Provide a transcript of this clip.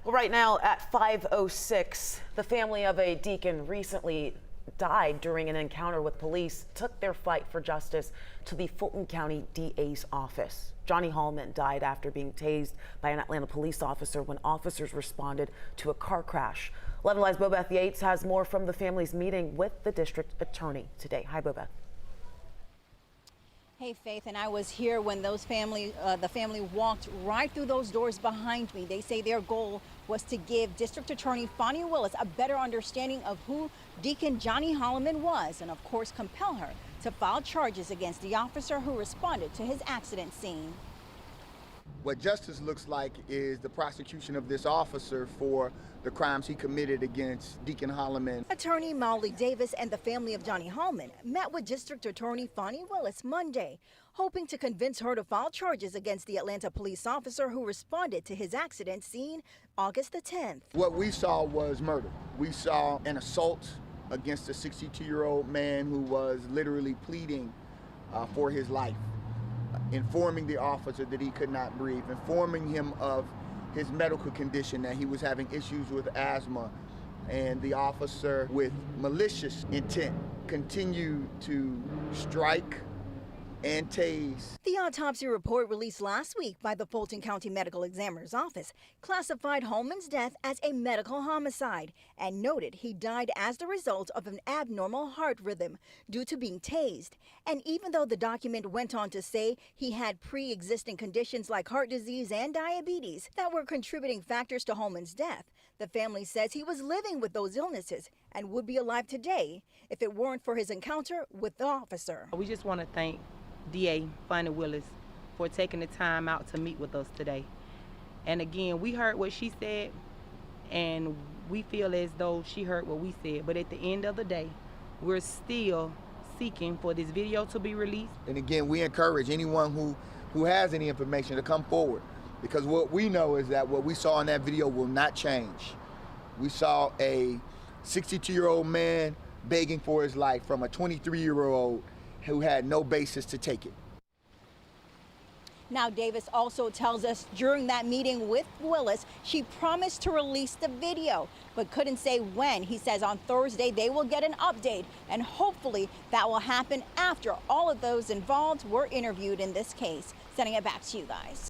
Well, right now at 5:06, the family of a deacon recently died during an encounter with police took their fight for justice to the Fulton County DA's office. Johnny Hollman died after being tased by an Atlanta police officer when officers responded to a car crash. 11 Live's Bobeth Yates has more from the family's meeting with the district attorney today. Hi, Bobeth. Hey, Faith, and I was here when the family walked right through those doors behind me. They say their goal was to give District Attorney Fani Willis a better understanding of who Deacon Johnny Hollman was, and of course compel her to file charges against the officer who responded to his accident scene. What justice looks like is the prosecution of this officer for the crimes he committed against Deacon Hollman. Attorney Molly Davis and the family of Johnny Hollman met with District Attorney Fani Willis Monday, hoping to convince her to file charges against the Atlanta police officer who responded to his accident scene August the 10th. What we saw was murder. We saw an assault against a 62-year-old man who was literally pleading for his life, informing the officer that he could not breathe, informing him of his medical condition, that he was having issues with asthma, and the officer, with malicious intent, continued to strike and tase. The autopsy report released last week by the Fulton County Medical Examiner's Office classified Hollman's death as a medical homicide and noted he died as the result of an abnormal heart rhythm due to being tased. And even though the document went on to say he had pre-existing conditions like heart disease and diabetes that were contributing factors to Hollman's death, the family says he was living with those illnesses and would be alive today if it weren't for his encounter with the officer. We just want to thank DA Fani Willis for taking the time out to meet with us today. And again, we heard what she said, and we feel as though she heard what we said. But at the end of the day, we're still seeking for this video to be released. And again, we encourage anyone who has any information to come forward, because what we know is that what we saw in that video will not change. We saw a 62-year-old man begging for his life from a 23-year-old who had no basis to take it. Now, Davis also tells us during that meeting with Willis, she promised to release the video, but couldn't say when. He says on Thursday they will get an update, and hopefully that will happen after all of those involved were interviewed in this case. Sending it back to you guys.